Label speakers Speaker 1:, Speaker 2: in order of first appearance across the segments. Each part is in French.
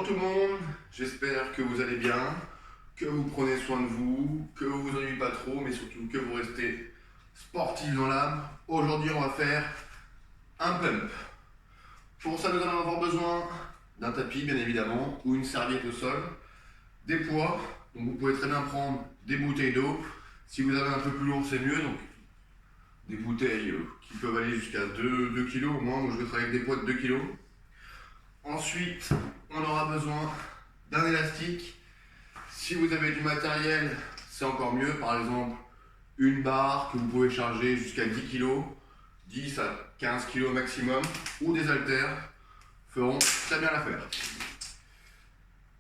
Speaker 1: tout le monde, j'espère que vous allez bien, que vous prenez soin de vous, que vous vous ennuyez pas trop, mais surtout que vous restez sportif dans l'âme. Aujourd'hui, on va faire un pump. Pour ça, nous allons avoir besoin d'un tapis, bien évidemment, ou une serviette au sol, des poids. Donc vous pouvez très bien prendre des bouteilles d'eau. Si vous avez un peu plus lourd, c'est mieux. Donc des bouteilles qui peuvent aller jusqu'à 2 kg au moins. Moi, je vais travailler avec des poids de 2 kg. Ensuite, on aura besoin d'un élastique. Si vous avez du matériel, c'est encore mieux. Par exemple, une barre que vous pouvez charger jusqu'à 10 kg, 10 à 15 kg maximum, ou des haltères feront très bien l'affaire.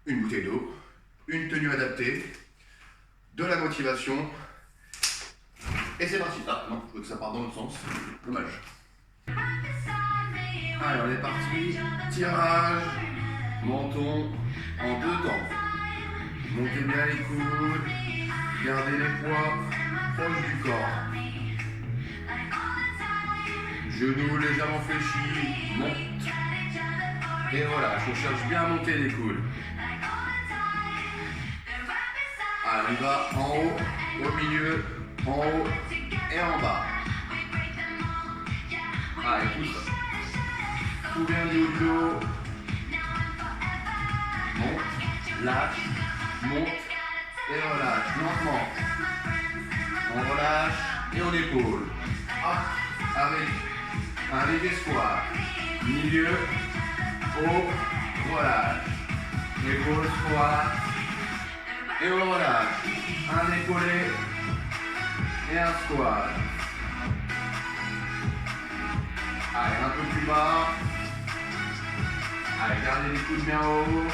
Speaker 1: Une bouteille d'eau, une tenue adaptée, de la motivation, et c'est parti. Ah non, je veux que ça parte dans l'autre sens, dommage. Allez, on est parti, tirage, menton en 2 temps. Montez bien les coudes, gardez les poids proches du corps. Genoux légèrement fléchis, monte. Et voilà, on cherche bien à monter les coudes. Allez, on y va en haut, au milieu, en haut et en bas. Allez, tout ça. Tout bien du haut du dos. Monte, lâche, monte et relâche lentement. On relâche et on épaule. Hop, avec un léger squat. Milieu, haut, relâche. Épaule, squat. Et on relâche. Un épaulé et un squat. Allez, un peu plus bas. Allez, gardez les coudes bien haut.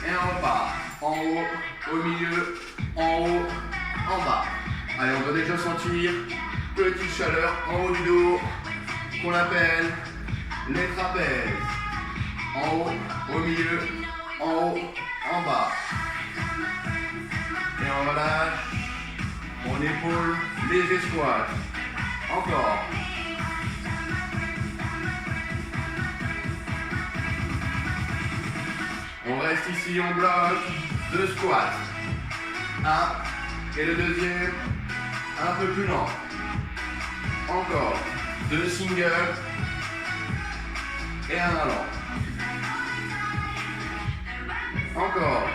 Speaker 1: Et on repart. En haut, au milieu, en haut, en bas. Allez, on va déjà sentir petite chaleur en haut du dos qu'on appelle les trapèzes. En haut, au milieu, en haut, en bas. Et on relâche. On épaule, léger squat. Encore. On reste ici, on bloque. 2 squats. Un. Et le deuxième, un peu plus lent. Encore. 2 singles. Et un allant. Encore.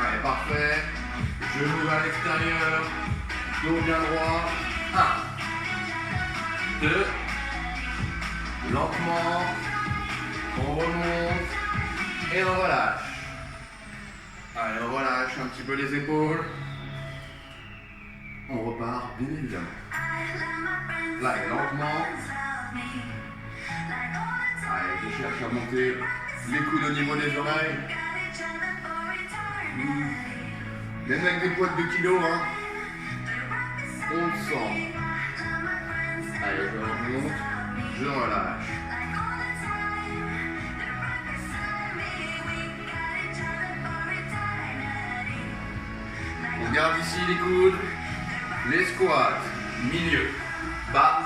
Speaker 1: Allez, parfait. Genoux vers l'extérieur. Dos bien droit. 1. 2. Lentement. On remonte. Et on relâche. Allez, on relâche un petit peu les épaules. On repart, bien évidemment. Là, lentement. Allez, je cherche à monter les coudes au niveau des oreilles. Même avec des poids de 2 kg, hein. On le sent. Allez, je remonte, je relâche. On garde ici les coudes, les squats, milieu, bas,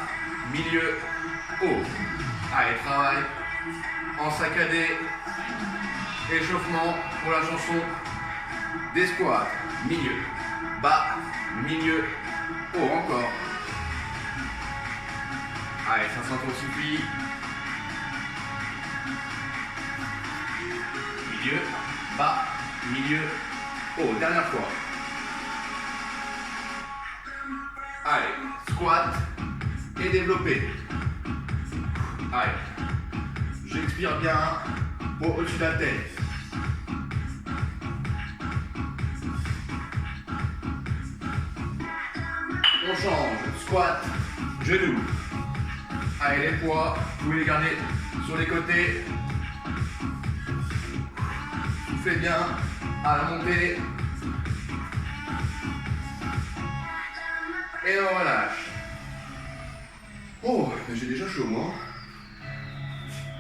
Speaker 1: milieu, haut. Allez, travail en saccadé, échauffement pour la chanson des squats, milieu, bas, milieu, haut, encore. Allez, ça s'intensifie. Milieu, bas, milieu, haut, dernière fois. Allez, squat et développé. Allez, j'expire bien pour au-dessus de la tête. On change, squat, genoux. Allez, les poids, vous pouvez les garder sur les côtés. Soufflez bien à la montée. Et on relâche. Oh, j'ai déjà chaud moi.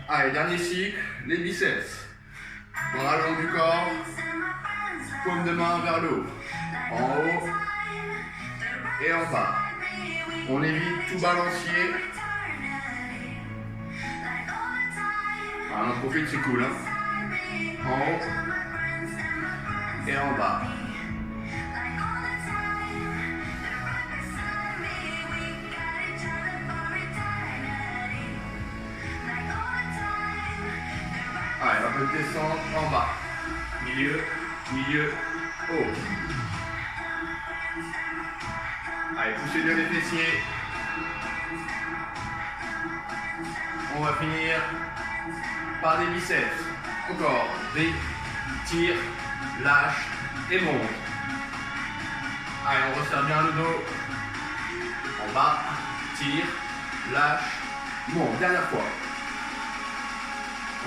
Speaker 1: Allez, dernier cycle, les biceps. Bras le long du corps. Paume de main vers le haut. En haut et en bas. On évite tout balancier. on en profite, c'est cool. Hein. En haut et en bas. Allez, on peut descendre en bas. Milieu, milieu, haut. Allez, poussez bien les fessiers. On va finir par des biceps. Encore. Des tire, lâche et monte. Allez, on resserre bien le dos. En bas, tire, lâche, monte. Dernière fois.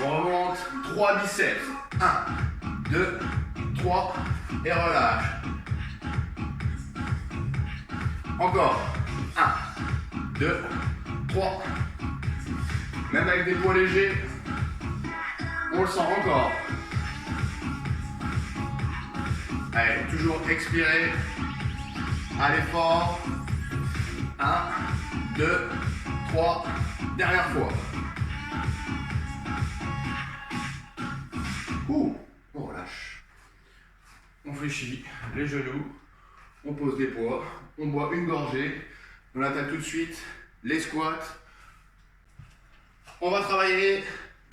Speaker 1: On remonte 3 biceps. 1, 2, 3 et relâche. Encore. 1, 2, 3. Même avec des poids légers, on le sent encore. Allez, toujours expirer. Allez fort. 1, 2, 3. Dernière fois. On relâche. On fléchit les genoux. On pose des poids. On boit une gorgée. On attaque tout de suite les squats. On va travailler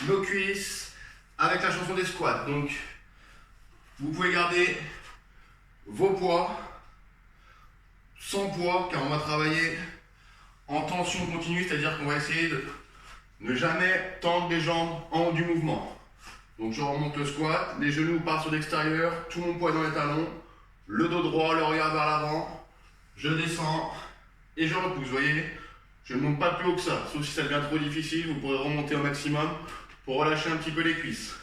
Speaker 1: nos cuisses avec la chanson des squats. Donc, vous pouvez garder vos poids sans poids, car on va travailler en tension continue, c'est-à-dire qu'on va essayer de ne jamais tendre les jambes en haut du mouvement. Donc je remonte le squat, les genoux partent sur l'extérieur, tout mon poids dans les talons, le dos droit, le regard vers l'avant, je descends et je repousse, vous voyez. Je ne monte pas plus haut que ça, sauf si ça devient trop difficile, vous pourrez remonter au maximum pour relâcher un petit peu les cuisses.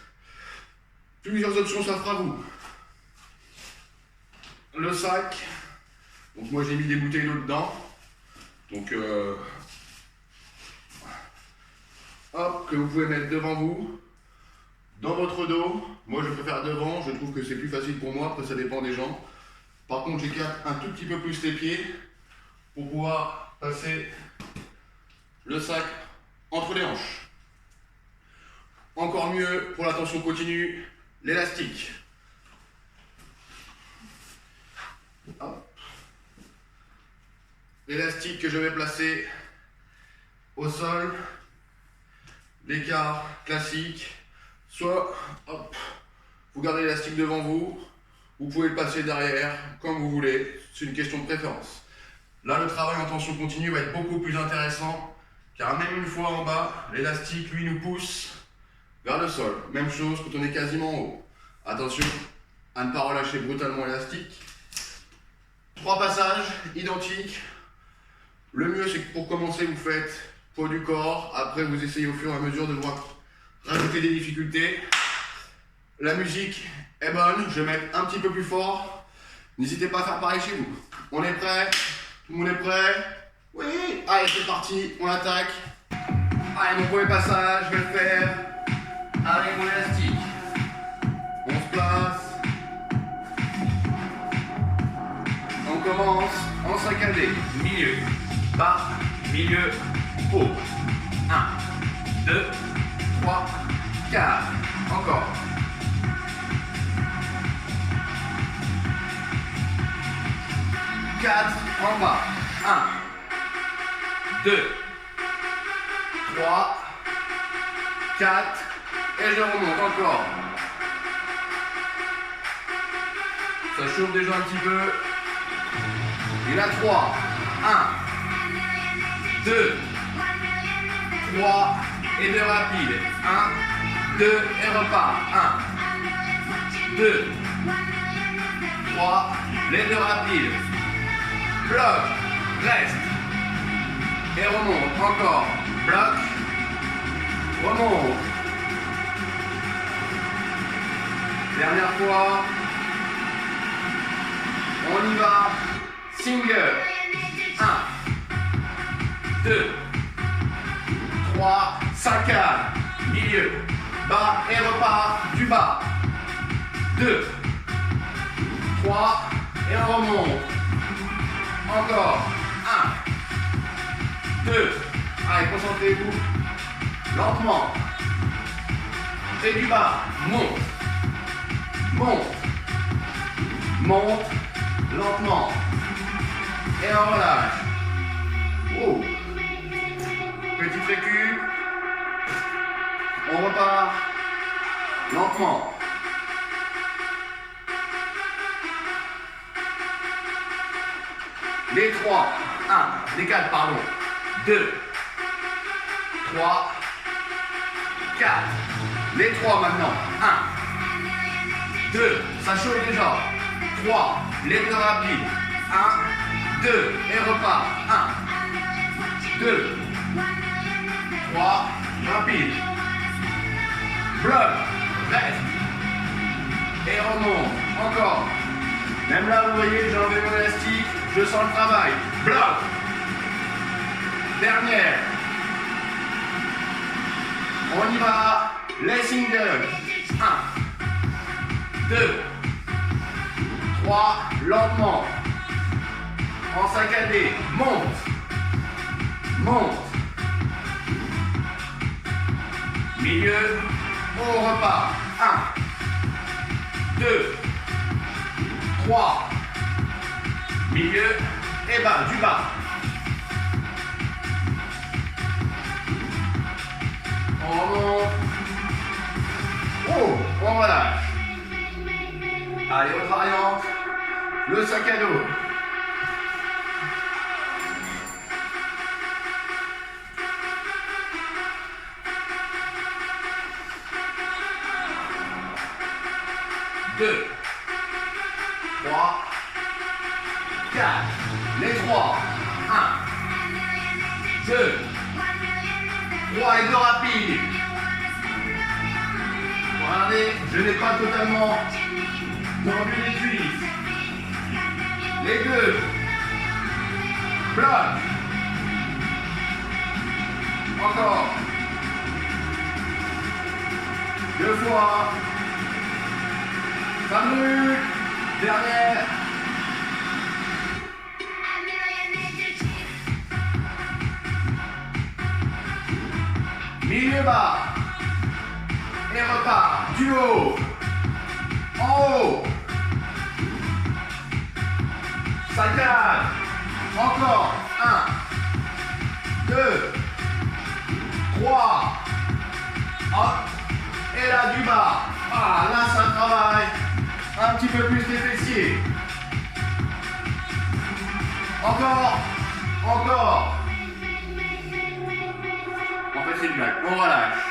Speaker 1: Plusieurs options s'offrent à vous. Le sac, donc moi j'ai mis des bouteilles d'eau dedans, donc hop, que vous pouvez mettre devant vous, dans votre dos. Moi je préfère devant, je trouve que c'est plus facile pour moi, après ça dépend des gens. Par contre j'écarte un tout petit peu plus les pieds pour pouvoir passer le sac entre les hanches. Encore mieux pour la tension continue, l'élastique. L'élastique que je vais placer au sol, l'écart classique, soit hop, vous gardez l'élastique devant vous, vous pouvez le passer derrière, comme vous voulez, c'est une question de préférence. Là, le travail en tension continue va être beaucoup plus intéressant, car même une fois en bas, l'élastique, lui, nous pousse vers le sol. Même chose quand on est quasiment en haut. Attention à ne pas relâcher brutalement l'élastique. 3 passages identiques. Le mieux, c'est que pour commencer, vous faites poids du corps. Après, vous essayez au fur et à mesure de voir rajouter des difficultés. La musique est bonne. Je vais mettre un petit peu plus fort. N'hésitez pas à faire pareil chez vous. On est prêt? Tout le monde est prêt? Oui! Allez, c'est parti. On attaque. Allez, mon premier passage, je vais le faire avec mon élastique. On se place. On commence en saccadé. Milieu, bas, milieu, haut. 1, 2, 3, 4. Encore. 4 en bas. 1, 2, 3, 4. Et je remonte encore. Ça chauffe déjà un petit peu. Et là 3, 1, 2, 3 et 2 rapides. 1, 2 et repart. 1, 2, 3, les 2 rapides. Bloc, reste. Et remonte. Encore. Bloc, remonte. Dernière fois. On y va. Single. 1, 2, 3, saccade. Milieu. Bas et repart du bas. 2, 3 et on remonte. Encore. 1, 2. Allez, concentrez-vous. Lentement. et du bas. Monte. Monte. Monte. Lentement. Et on relâche. Oh. Petite récup. On repart. Lentement. Les 3. 1. Les 4, pardon. 2. 3. 4. Les 3 maintenant. 1. 2. Ça chauffe déjà. 3. Les 2 rapides. 1. 2. Et repart. 1. 2. 3. Rapide. Bloc. Reste. Et remonte. Encore. Même là, vous voyez, j'ai enlevé mon élastique. Je sens le travail. Bloc. Dernière. On y va. Les singles. 1. 2. 3. Lentement. En saccadé. Monte. Monte. Milieu. On repart. 1. 2. 3. Milieu. Et bas. Du bas. On remonte. Oh, on relâche. Allez, autre variante. Le sac à dos. Deux. 3. 4. Les 3. 1. 2. 3 et 2 rapides. Regardez, je n'ai pas totalement tendu les cuisses. Les 2. Bloc. Encore. 2 fois. 5 minutes. Dernière. Milieu bas. Et repart. Du haut. En haut. Saccade. Encore. 1. 2. 3. Hop. Et là, du bas. Ah, là, ça travaille. Un petit peu plus les fessiers. Encore. Encore. En fait, c'est une blague. On relâche.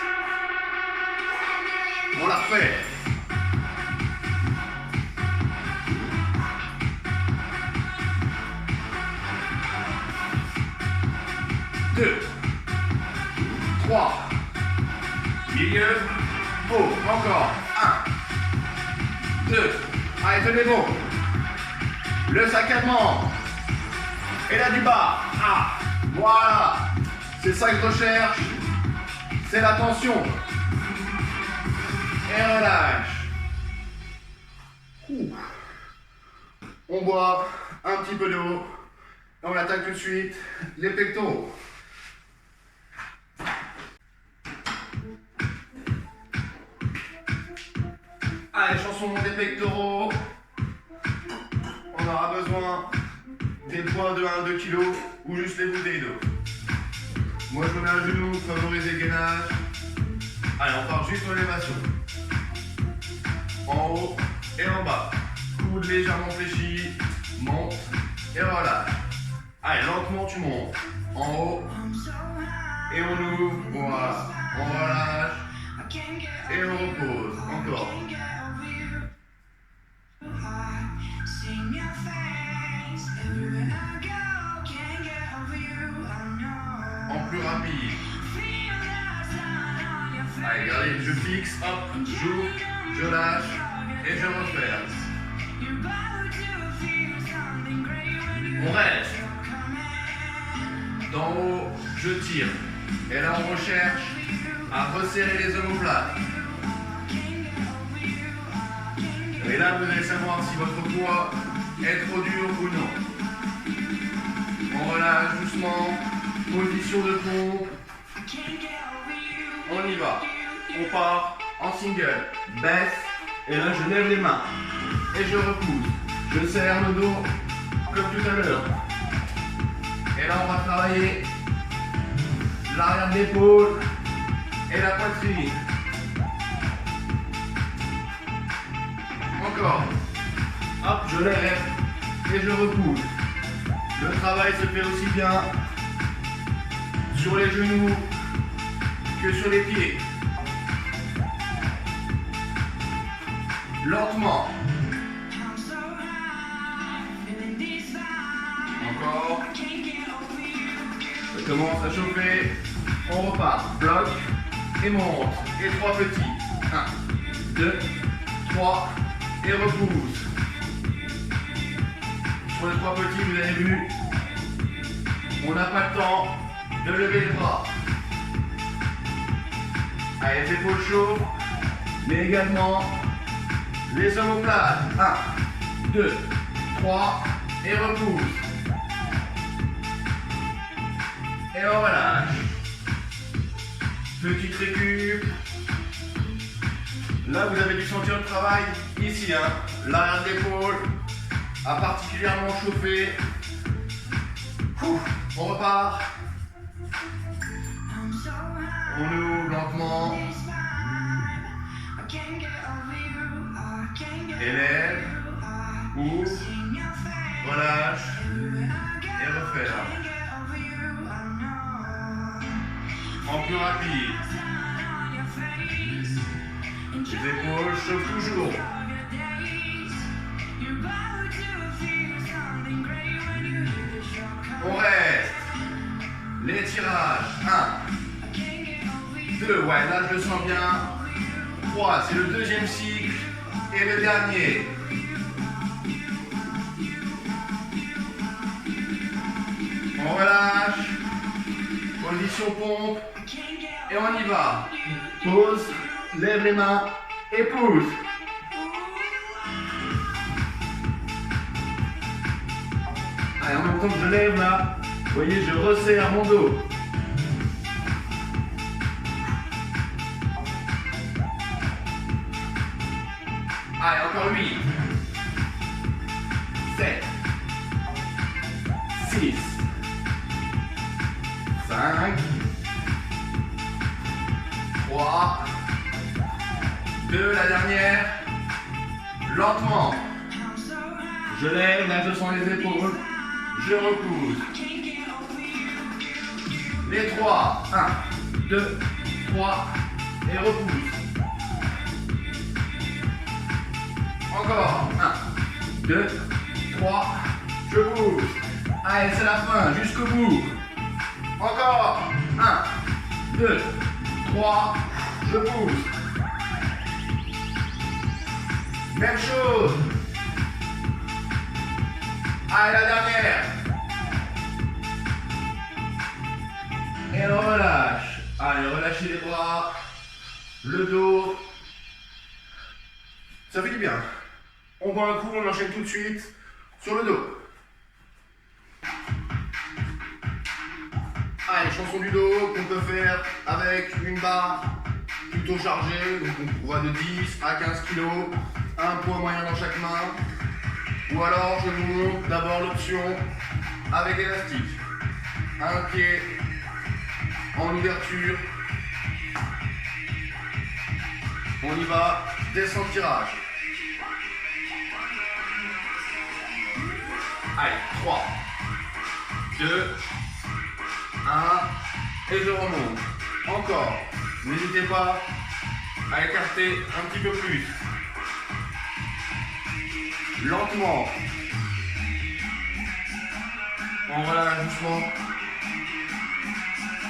Speaker 1: On la refait. Deux. 3. Milieu. Haut. Encore. 1. 2. Allez, tenez bon. Le saccadement. Et là, du bas. Ah. Voilà. C'est ça que je recherche. C'est la tension. Et relâche. Ouh. On boit un petit peu d'eau. Et on attaque tout de suite les pectoraux. Allez, chanson des pectoraux. On aura besoin des poids de 1 à 2 kg ou juste les bouteilles d'eau. Moi je me mets à genoux pour favoriser le gainage. Allez, on part juste en élévation. En haut et en bas. Coude légèrement fléchi. Monte et relâche. Allez, lentement tu montes. En haut. Et on ouvre. Voilà. On relâche. Et on repose. Encore. En plus rapide. Allez, regardez, je fixe, hop, j'ouvre, je lâche et je referme. On reste. D'en haut, je tire. Et là, on recherche à resserrer les omoplates. Et là, vous allez savoir si votre poids est trop dur ou non. On relâche doucement. Position de pompe. On y va. On part en single, baisse, et là je lève les mains, et je repousse. Je serre le dos, comme tout à l'heure. Et là on va travailler l'arrière de l'épaule et la poitrine. Encore. Hop, je lève et je repousse. Le travail se fait aussi bien sur les genoux que sur les pieds. Lentement. Encore. Ça commence à chauffer. On repart. Bloc et monte. Et 3 petits. 1, 2, 3 et repousse. Sur les 3 petits, vous avez vu, on n'a pas le temps de lever les bras. Allez, les épaules chaudes, mais également les omoplates. 1, 2, 3 et repousse. Et on relâche. Petite récup. Là, vous avez dû sentir le travail ici. L'arrière de l'épaule a particulièrement chauffé. On repart. On ouvre lentement. Élève. Ouvre. Relâche. Et referme. En plus rapide. Les épaules chauffent toujours. On reste. Les tirages. 1, 2, ouais, là je le sens bien. 3, c'est le deuxième cycle. Et le dernier. On relâche. Position pompe. Et on y va. Pause. Lève les mains. Et pousse. Allez, en même temps que je lève là, vous voyez, je resserre mon dos. Allez, encore 8, 7, 6, 5, 3, 2, la dernière. Lentement. Je lève, là je sens les épaules. Je repousse. Les 3. 1, 2, 3. Et repousse. Encore. 1, 2, 3. Je pousse. Allez, c'est la fin, jusqu'au bout. Encore. 1, 2, 3. Je pousse. Même chose. Allez, la dernière. Et on relâche. Allez, relâchez les bras, le dos. Ça fait du bien. On prend un coup, on enchaîne tout de suite sur le dos. Allez, chanson du dos qu'on peut faire avec une barre plutôt chargée. Donc on va de 10 à 15 kg. Un poids moyen dans chaque main. Ou alors je vous montre d'abord l'option avec élastique. Un pied en ouverture. On y va, descend tirage. Allez, 3, 2, 1, et je remonte. Encore. N'hésitez pas à écarter un petit peu plus. Lentement. On relâche doucement.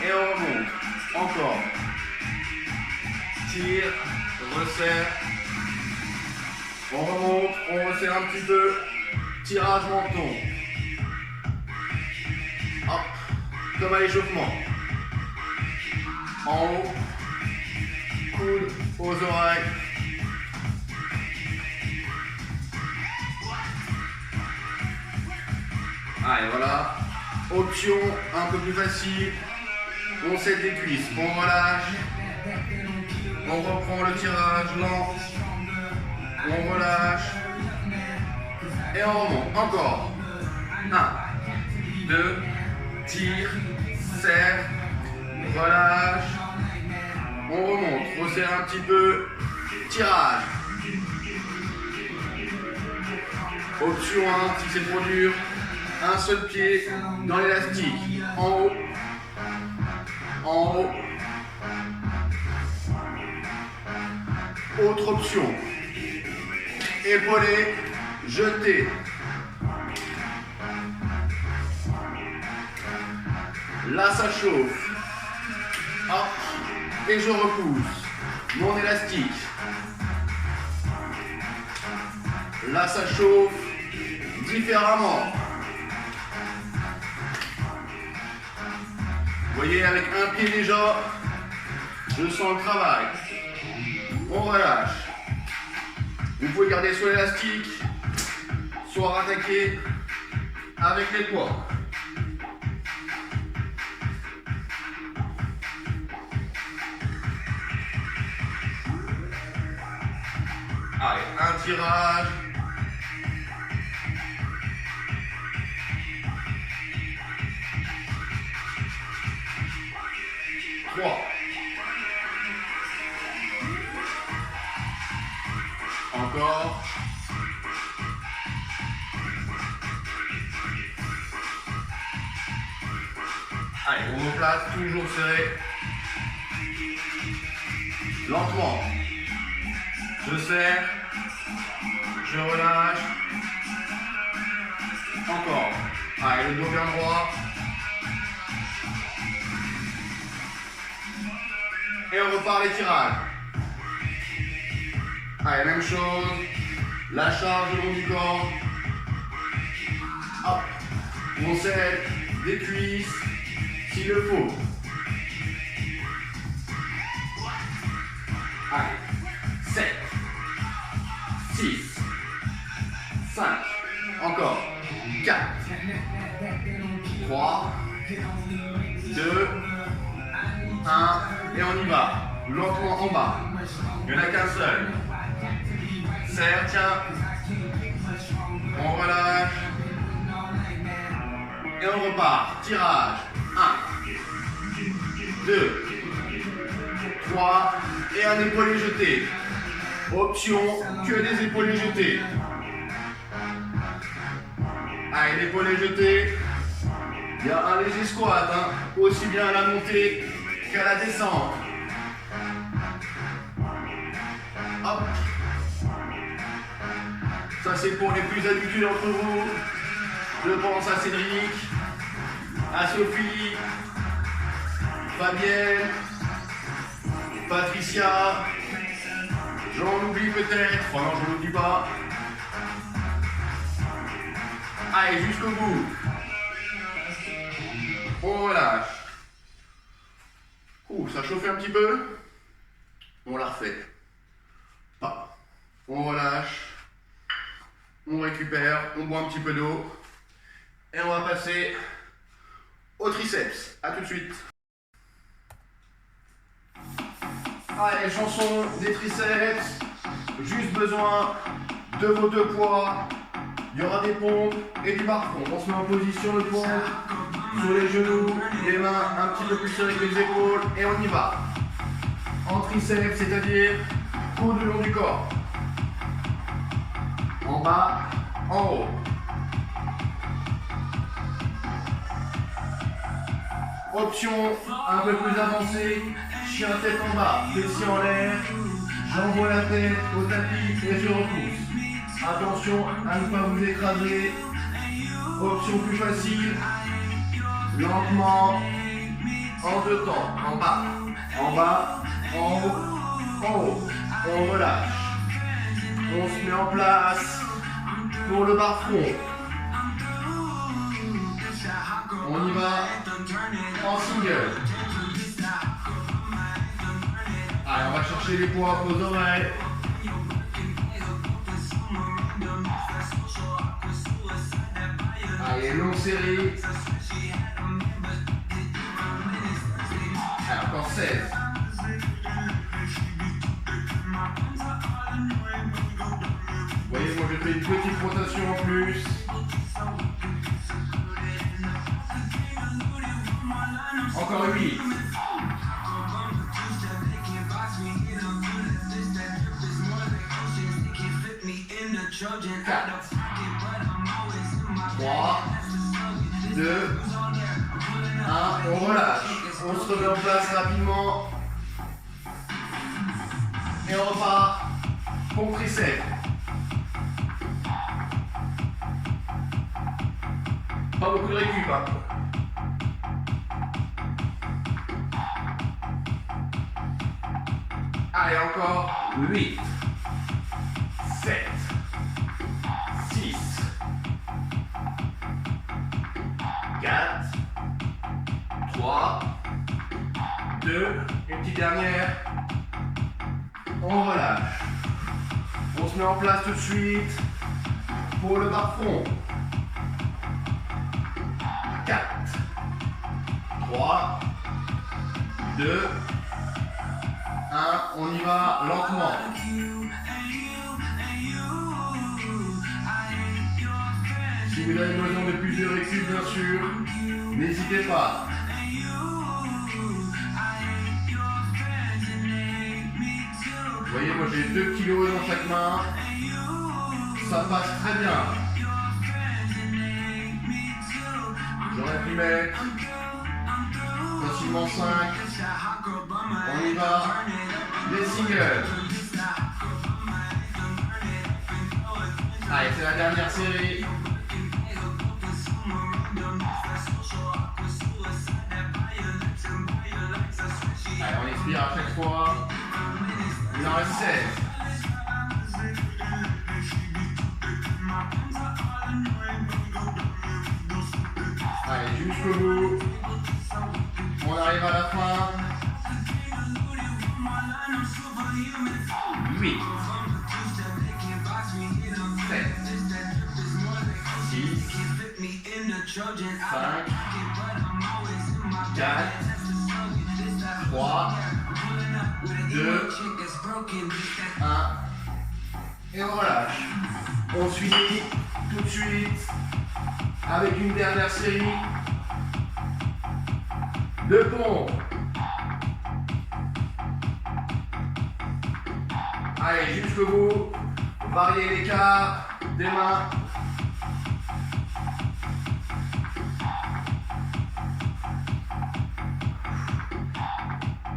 Speaker 1: Et on remonte. Encore. Tire, resserre. On remonte, on resserre un petit peu. Tirage menton. Hop. Comme à l'échauffement. En haut. Coude aux oreilles. Allez, voilà. Option un peu plus facile. On s'aide les cuisses. On relâche. On reprend le tirage lent. On relâche. Et on remonte. Encore. 1, 2, tire, serre, relâche. On remonte. Resserre un petit peu. Tirage. Option 1, si c'est trop dur. Un seul pied dans l'élastique. En haut. En haut. Autre option. Épaulé, jeté. Là, ça chauffe. Hop. Et je repousse mon élastique. Là, ça chauffe différemment. Vous voyez, avec un pied déjà, je sens le travail. On relâche. Vous pouvez garder soit l'élastique, soit rattaquer avec les poids. Allez, un tirage. Trois. Encore. Allez, omoplate, toujours serré. Lentement. Je serre. Je relâche. Encore. Allez, le dos bien droit. Et on repart les tirages. Allez, même chose. La charge le long du corps. Hop. On serre des cuisses s'il le faut. Allez. 7. 6. 5. Encore. 4. 3. 2. 1. Et on y va. Lentement en bas. Il n'y en a qu'un seul. Serre, tiens. On relâche. Et on repart. Tirage. 1, 2, 3. Et un épaulé jeté. Option que des épaulés jetés. Allez, l'épaulé jeté. Il y a un léger squat, hein, aussi bien à la montée qu'à la descente. Hop. Ça c'est pour les plus habitués d'entre vous. Je pense à Cédric, à Sophie, Fabienne, Patricia. J'en oublie peut-être. Enfin non, je ne l'oublie pas. Allez, jusqu'au bout. On relâche. Ça chauffe un petit peu. On la refait. Pas. On relâche. On récupère. On boit un petit peu d'eau. Et on va passer au triceps. A tout de suite. Allez, chanson des triceps. Juste besoin de vos deux poids. Il y aura des pompes et du barre-front. On se met en position de pompe. Sur les genoux, les mains un petit peu plus serrées que les épaules. Et on y va. En triceps, c'est-à-dire coude le long du corps. En bas, en haut. Option un peu plus avancée. Chien tête en bas, fessiers en l'air. J'envoie la tête au tapis et je repousse. Attention à ne pas vous écraser. Option plus facile. Lentement, en deux temps, en bas, en haut, on relâche. On se met en place pour le barre-front. On y va en single. Allez, on va chercher les poids aux oreilles. Allez, longue série. Allez, encore 16. fais une petite rotation en plus. Encore 8. 4. 3. 2. 1. On relâche. On se remet en place rapidement. Et on repart. Pompe tricep. Pas beaucoup de récup, hein. Allez, encore 8, 7, 6, 4, 3, 2, une petite dernière. On relâche. On se met en place tout de suite pour le bas front. 4, 3, 2, 1, on y va lentement. Si vous avez besoin de plus de récup, bien sûr, n'hésitez pas. Vous voyez, moi j'ai 2 kg dans chaque main. Ça passe très bien. J'aurais pu mettre facilement 5. On y va. Les singles. Allez, c'est la dernière série. Allez, on expire à chaque fois. Il en reste 16. Allez, jusqu'au bout. On arrive à la fin. 8, 7, 6, 5, 4, 3, 2, 1. Et on relâche. On se finit tout de suite avec une dernière série de pompes. Allez, jusqu'au bout. Variez l'écart des mains.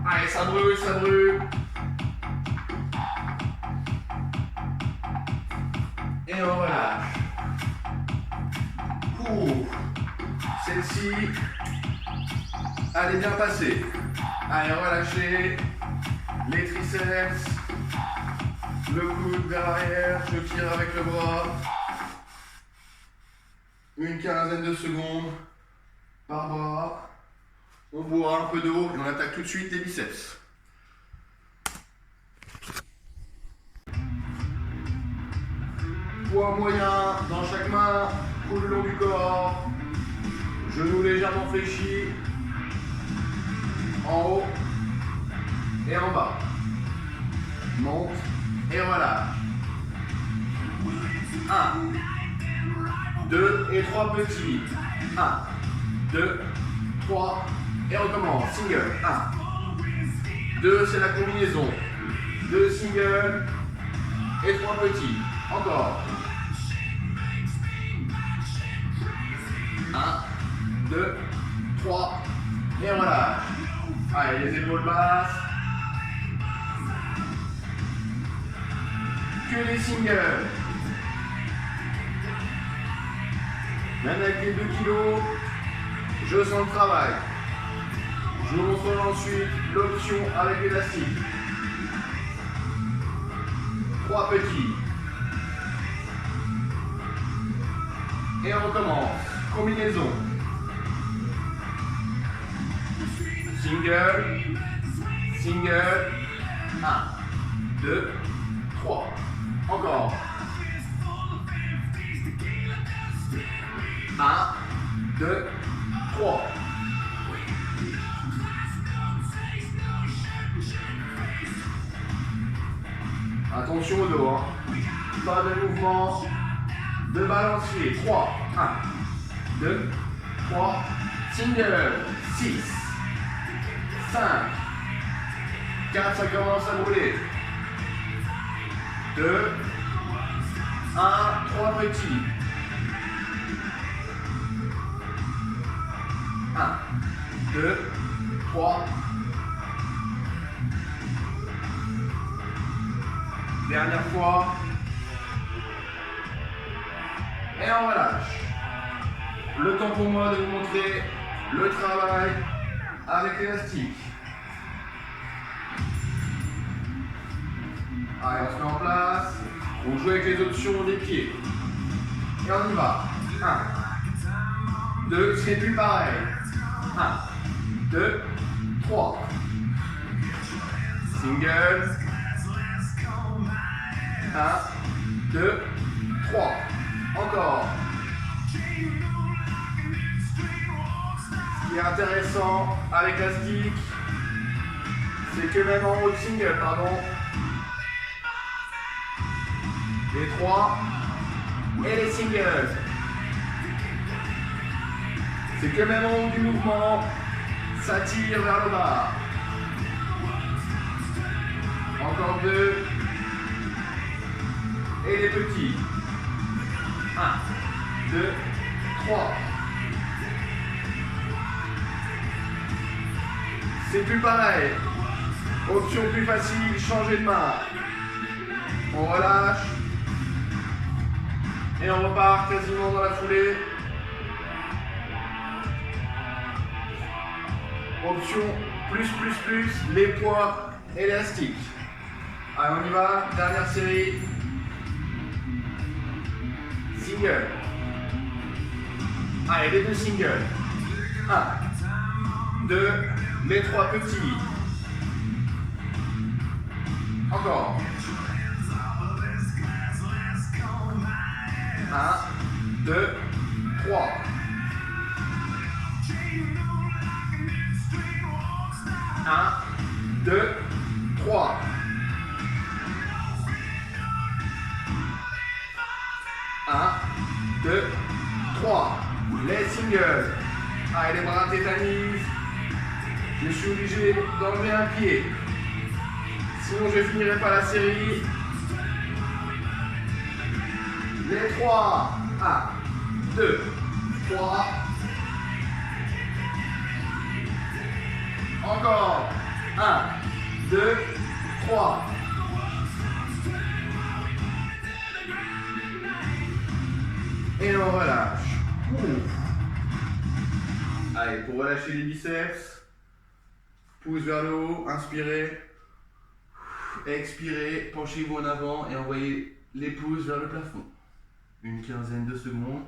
Speaker 1: Allez, ça brûle, ça brûle. Et on relâche. Celle-ci, elle est bien passée. Allez, relâchez les triceps. Le coude vers l'arrière, je tire avec le bras. Une quinzaine de secondes par bras. On boit un peu d'eau et on attaque tout de suite les biceps. Poids moyen dans chaque main, tout le long du corps. Genoux légèrement fléchis. En haut et en bas. Monte. Et relâche. 1, 2 et 3 petits. 1, 2, 3 et recommence. Single. 1, 2, c'est la combinaison. 2 singles et 3 petits. Encore. 1, 2, 3 et relâche. Allez, les épaules basses. Que les singles. Même avec les 2 kilos, je sens le travail. Je vous montrerai ensuite l'option avec l'élastique. 3 petits. Et on recommence. Combinaison. Single. Single. 1, 2, 3. Encore. 1, 2, 3. Attention au dos. Hein. Pas de mouvement de balancier. 3, 1, 2, 3, single, 6, 5, 4, ça commence à brûler. 2, 1, 3 petits. 1, 2, 3. Dernière fois. Et on relâche. Le temps pour moi de vous montrer le travail avec l'élastique. Allez, on se met en place. On joue avec les options des pieds. Et on y va. 1, 2, c'est plus pareil. 1, 2, 3. Single. 1, 2, 3. Encore. Ce qui est intéressant avec la stick, c'est que même en mode single, les 3 et les singles, c'est que même en haut du mouvement, ça tire vers le bas. Encore 2. Et les petits. 1, 2, 3. C'est plus pareil. Option plus facile, changer de main. On relâche. Et on repart quasiment dans la foulée. Option plus, les poids élastiques. Allez, on y va. Dernière série. Single. Allez, les 2 singles. 1, 2, les 3 petits. Encore. 1, 2, 3. 1, 2, 3. Un, 2, 3. Les singles. Allez, les bras tétanisent. Je suis obligé d'enlever un pied. Sinon, je ne finirai pas la série. Les 3. 1, 2, 3. Encore. 1, 2, 3. Et on relâche. Allez, pour relâcher les biceps, pouce vers le haut, inspirez, expirez, penchez-vous en avant et envoyez les pouces vers le plafond. Une quinzaine de secondes.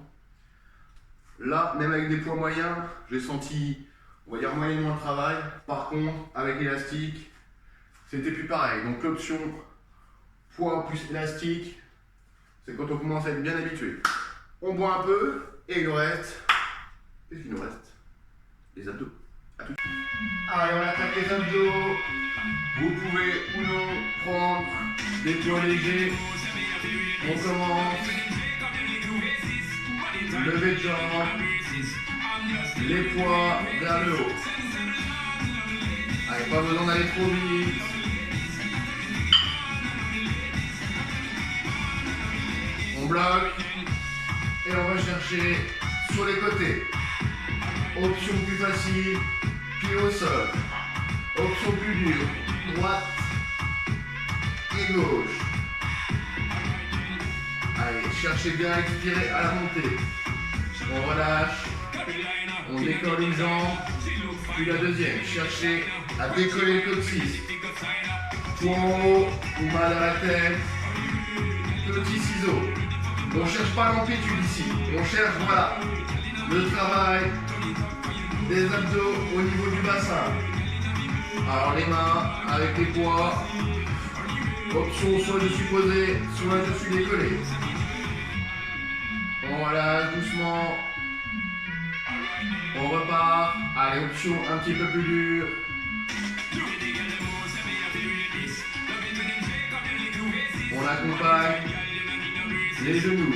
Speaker 1: Là, même avec des poids moyens, j'ai senti, on va dire, moyennement le travail. Par contre, avec l'élastique, c'était plus pareil. Donc l'option poids plus élastique, c'est quand on commence à être bien habitué. On boit un peu et il nous reste. Qu'est-ce qu'il nous reste? Les abdos. À tout de suite. Allez, on attaque les abdos. Vous pouvez ou non prendre des poids légers. On commence. Lever de jambe. Les poids vers le haut. Allez, pas besoin d'aller trop vite. On bloque. Et on va chercher sur les côtés. Option plus facile, pied au sol. Option plus dure, droite et gauche. Allez, cherchez bien à expirer à la montée. On relâche, on décolle une jambe, puis la deuxième. Cherchez à décoller le coccyx. Tout en haut, ou mal à la tête. Petit ciseau. On ne cherche pas l'amplitude ici, on cherche, voilà, le travail des abdos au niveau du bassin. Alors les mains avec les poids, option soit dessus posé, soit dessus décollé. On relâche doucement, on repart, allez, option un petit peu plus dure. On accompagne. les genoux.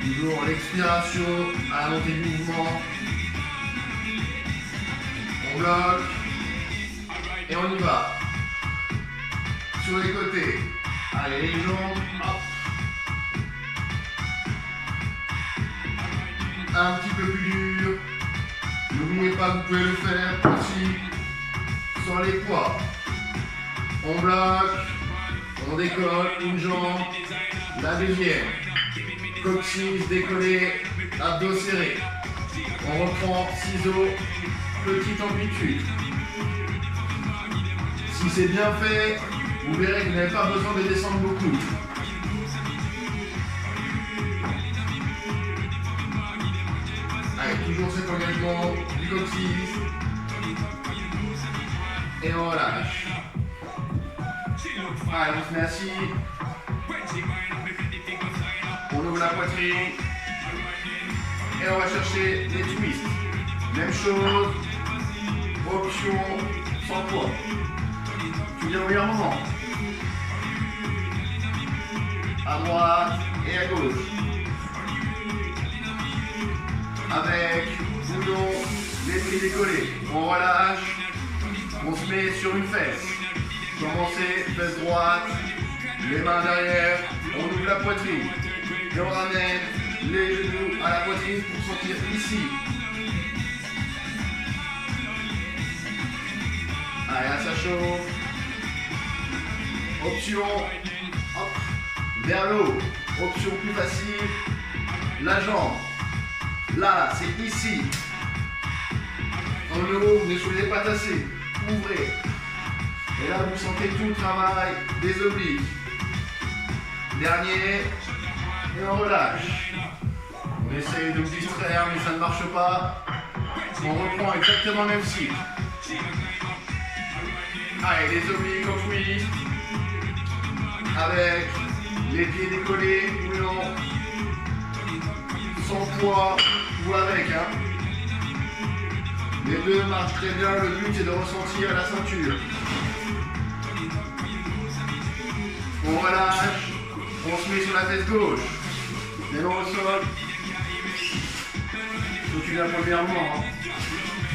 Speaker 1: Toujours l'expiration à la montée du mouvement. On bloque. Et on y va. Sur les côtés. Allez, les jambes. Hop. Un petit peu plus dur. N'oubliez pas que vous pouvez le faire aussi sans les poids. On bloque. On décolle une jambe. La deuxième. Coccyx décollé. Abdos serrés. On reprend ciseaux. Petite amplitude. Si c'est bien fait, vous verrez que vous n'avez pas besoin de descendre beaucoup. Allez, toujours cet engagement du coccyx. Et on relâche. Allez, on se met assis. On ouvre la poitrine. Et on va chercher les twists. Même chose. Option sans poids. Tu viens au meilleur moment. À droite et à gauche. Avec ou non les pieds décollés. On relâche. On se met sur une fesse. Commencez, fesse droite. Les mains derrière. On ouvre la poitrine. Et on ramène les genoux à la poitrine pour sentir ici. Allez, là ça chauffe. Option, hop, vers le haut. Option plus facile. La jambe. Là, c'est ici. En le haut, vous ne soyez pas tassé. Ouvrez. Et là, vous sentez tout le travail des obliques. Dernier. Et on relâche. On essaye de vous distraire, mais ça ne marche pas. On reprend exactement le même cycle. Allez, les obliques au twist. Avec les pieds décollés ou non. Sans poids ou avec. Hein. Les deux marchent très bien. Le but c'est de ressentir la ceinture. On relâche. On se met sur la tête gauche. Les mains au sol. Donc tu viens pour le meilleur moment. Hein.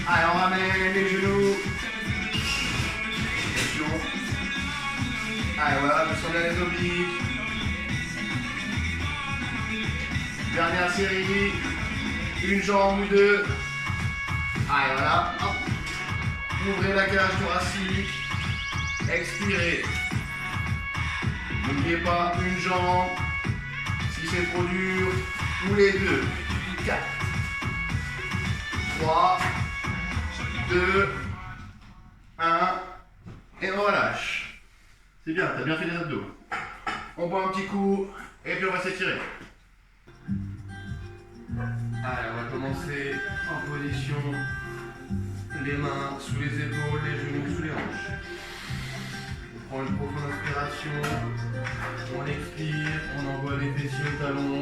Speaker 1: Allez, on ramène les genoux. Allez, voilà, je sens bien les obliques. Dernière série. Une jambe ou deux. Allez, voilà. Hop. Ouvrez la cage thoracique. Expirez. N'oubliez pas une jambe. Si c'est trop dur, ou les deux. 4, 3, 2, 1. Et on relâche. C'est bien, t'as bien fait les abdos. On boit un petit coup et puis on va s'étirer. Allez, on va commencer en position. Les mains sous les épaules, les genoux sous les hanches. On prend une profonde inspiration. On expire, on envoie les fessiers au talon.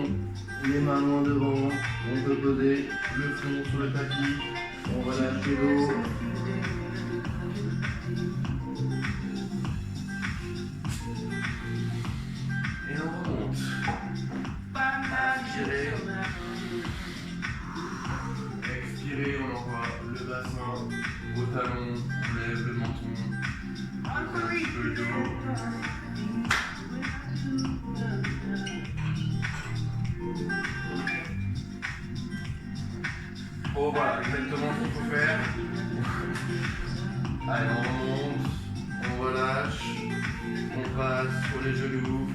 Speaker 1: Les mains loin devant. On peut poser le front sur le tapis. On relâche le dos. Et on remonte. Inspirez. Expirez, on envoie le bassin au talon. On lève le menton. Un petit peu le dos. Oh voilà, exactement ce qu'il faut faire. Allez, on remonte, on relâche, on passe sur les genoux,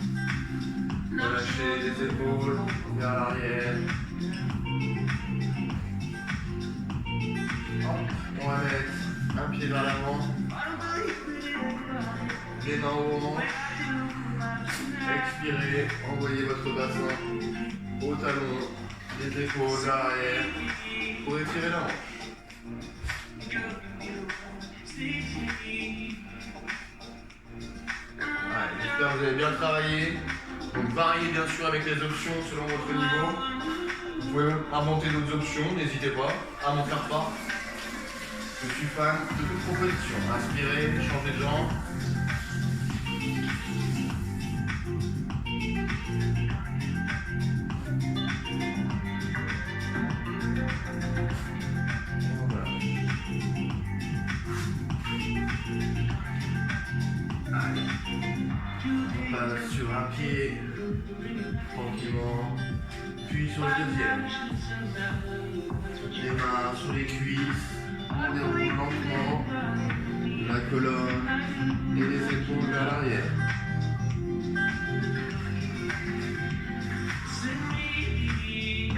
Speaker 1: relâchez les épaules vers l'arrière. On va mettre un pied vers l'avant, les mains au ventre. Expirez, envoyez votre bassin au talon, les épaules vers l'arrière. Pour étirer la hanche. J'espère que vous avez bien travaillé. Donc variez bien sûr avec les options selon votre niveau. Vous pouvez même inventer d'autres options, n'hésitez pas à m'en faire part. Je suis fan de toute proposition. Inspirez, changez de jambe. un pied tranquillement, puis sur le deuxième. Les mains sur les cuisses, on déroule lentement la colonne et les épaules vers l'arrière.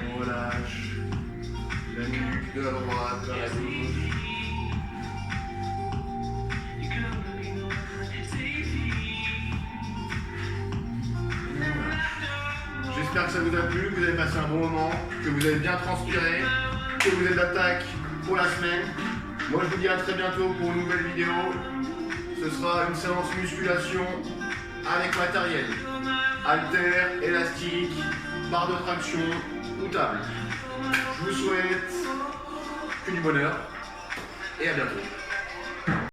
Speaker 1: On relâche la nuque de la droite vers la gauche. J'espère que ça vous a plu, que vous avez passé un bon moment, que vous avez bien transpiré, que vous êtes d'attaque pour la semaine. Moi je vous dis à très bientôt pour une nouvelle vidéo. Ce sera une séance musculation avec matériel. Haltères, élastique, barre de traction ou table. Je vous souhaite que du bonheur et à bientôt.